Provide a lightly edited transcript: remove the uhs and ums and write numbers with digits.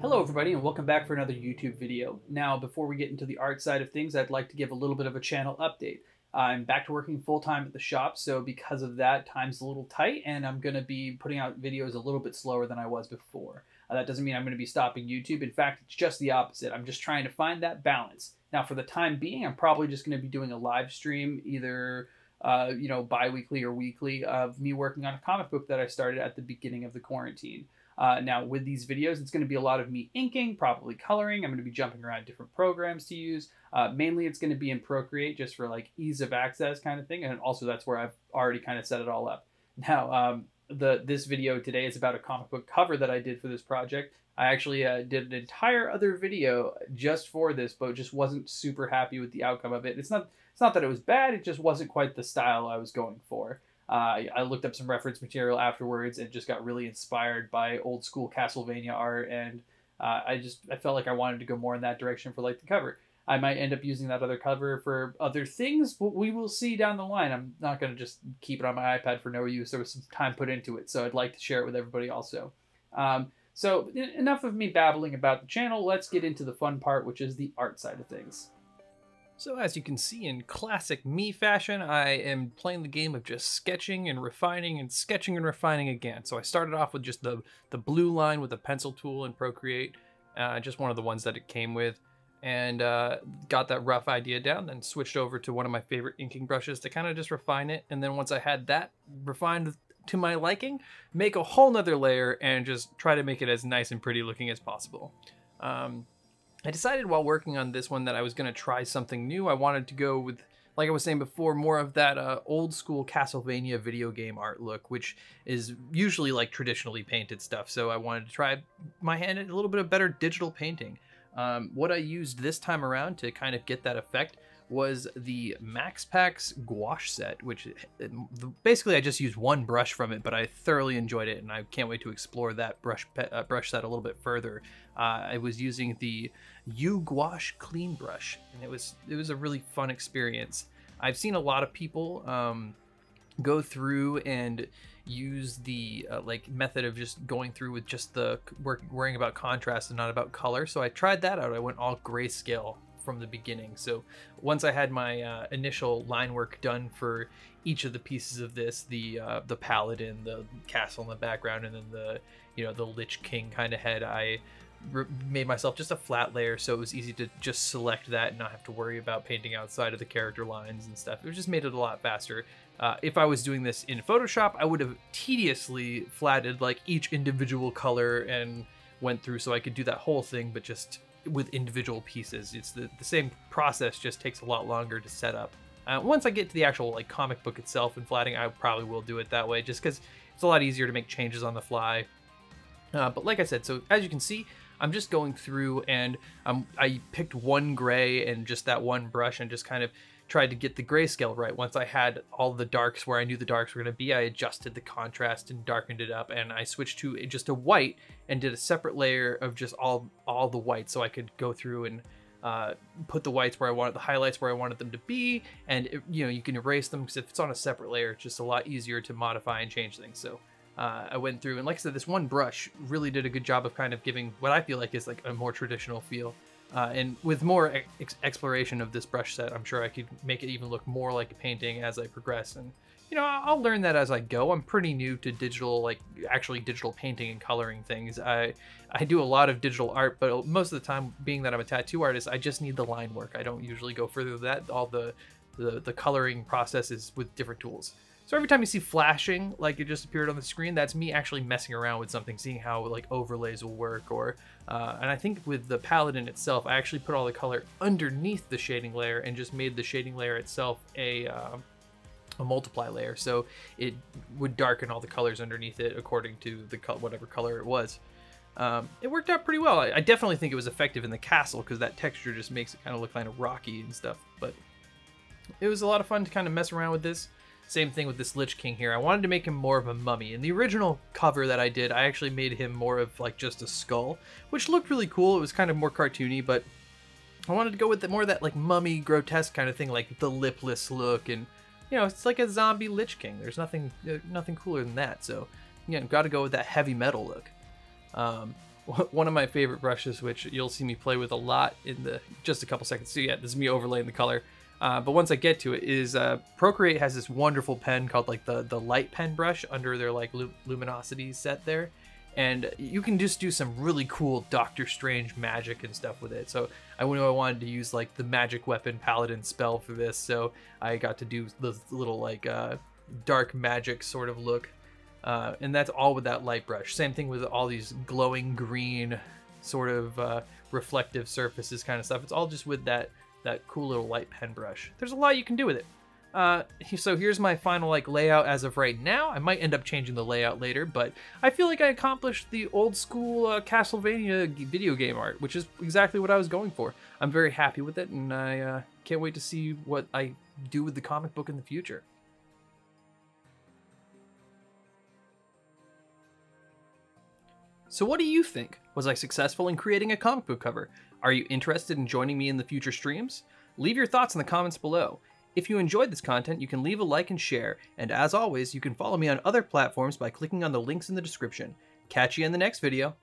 Hello everybody and welcome back for another YouTube video. Now before we get into the art side of things, I'd like to give a little bit of a channel update. I'm back to working full-time at the shop, so because of that, time's a little tight and I'm going to be putting out videos a little bit slower than I was before. That doesn't mean I'm going to be stopping YouTube. In fact, it's just the opposite. I'm just trying to find that balance. Now for the time being, I'm probably just going to be doing a live stream either bi-weekly or weekly of me working on a comic book that I started at the beginning of the quarantine. Now, with these videos, it's going to be a lot of me inking, probably coloring. I'm going to be jumping around different programs to use. Mainly, it's going to be in Procreate just for like ease of access kind of thing. And also, that's where I've already kind of set it all up. Now, this video today is about a comic book cover that I did for this project. I actually did an entire other video just for this, but just wasn't super happy with the outcome of it. It's not that it was bad. It just wasn't quite the style I was going for. I looked up some reference material afterwards and just got really inspired by old school Castlevania art, and I felt like I wanted to go more in that direction for like the cover. I might end up using that other cover for other things, but we will see down the line. I'm not going to just keep it on my iPad for no use. There was some time put into it, so I'd like to share it with everybody also. So enough of me babbling about the channel. Let's get into the fun part, which is the art side of things. So as you can see, in classic me fashion, I am playing the game of just sketching and refining and sketching and refining again. So I started off with just the blue line with the pencil tool in Procreate, just one of the ones that it came with, and got that rough idea down, then switched over to one of my favorite inking brushes to kind of just refine it. And then once I had that refined to my liking, make a whole nother layer and just try to make it as nice and pretty looking as possible. I decided while working on this one that I was going to try something new. I wanted to go with, like I was saying before, more of that old school Castlevania video game art look, which is usually like traditionally painted stuff. So I wanted to try my hand at a little bit of better digital painting. What I used this time around to kind of get that effect was the Max Packs gouache set, which basically I just used one brush from it, but I thoroughly enjoyed it and I can't wait to explore that brush set a little bit further. I was using the U Gouache clean brush, and it was a really fun experience. I've seen a lot of people go through and use the method of just going through with just the worrying about contrast and not about color. So I tried that out. I went all grayscale from the beginning. So once I had my initial line work done for each of the pieces of this, the paladin, the castle in the background, and then the Lich King kind of head, I made myself just a flat layer, so it was easy to just select that and not have to worry about painting outside of the character lines and stuff. It just made it a lot faster. If I was doing this in Photoshop, I would have tediously flatted like each individual color and went through so I could do that whole thing, but just with individual pieces. It's the same process, just takes a lot longer to set up. Once I get to the actual like comic book itself and flatting, I probably will do it that way, just because it's a lot easier to make changes on the fly. But like I said, so as you can see, I'm just going through and I picked one gray and just that one brush and just kind of tried to get the grayscale right. Once I had all the darks where I knew the darks were going to be, I adjusted the contrast and darkened it up, and I switched to just a white and did a separate layer of just all the white, so I could go through and put the whites where I wanted, the highlights where I wanted them to be, and you can erase them because if it's on a separate layer, it's just a lot easier to modify and change things. So I went through, and like I said, this one brush really did a good job of kind of giving what I feel like is like a more traditional feel. And with more exploration of this brush set, I'm sure I could make it even look more like a painting as I progress. And, I'll learn that as I go. I'm pretty new to digital, like actually digital painting and coloring things. I do a lot of digital art, but most of the time, being that I'm a tattoo artist, I just need the line work. I don't usually go further than that. All the coloring process is with different tools. So every time you see flashing, like it just appeared on the screen, that's me actually messing around with something, seeing how like overlays will work. Or, and I think with the paladin itself, I actually put all the color underneath the shading layer and just made the shading layer itself a multiply layer, so it would darken all the colors underneath it according to the whatever color it was. It worked out pretty well. I definitely think it was effective in the castle because that texture just makes it kind of look kind of rocky and stuff. But it was a lot of fun to kind of mess around with this. Same thing with this Lich King here. I wanted to make him more of a mummy. In the original cover that I did, I actually made him more of like just a skull, which looked really cool. It was kind of more cartoony, but I wanted to go with more of that like mummy grotesque kind of thing, like the lipless look, and it's like a zombie Lich King. There's nothing cooler than that. So got to go with that heavy metal look. one of my favorite brushes, which you'll see me play with a lot in just a couple seconds. So yeah, this is me overlaying the color. But once I get to it, is Procreate has this wonderful pen called like the light pen brush under their like luminosity set there. And you can just do some really cool Doctor Strange magic and stuff with it. So I knew I wanted to use like the magic weapon paladin spell for this. So I got to do this little like dark magic sort of look. And that's all with that light brush. Same thing with all these glowing green sort of reflective surfaces kind of stuff. It's all just with that cool little light pen brush. There's a lot you can do with it. So here's my final like layout as of right now. I might end up changing the layout later, but I feel like I accomplished the old school Castlevania video game art, which is exactly what I was going for. I'm very happy with it, and I can't wait to see what I do with the comic book in the future. So what do you think? Was I successful in creating a comic book cover? Are you interested in joining me in the future streams? Leave your thoughts in the comments below. If you enjoyed this content, you can leave a like and share, and as always, you can follow me on other platforms by clicking on the links in the description. Catch you in the next video.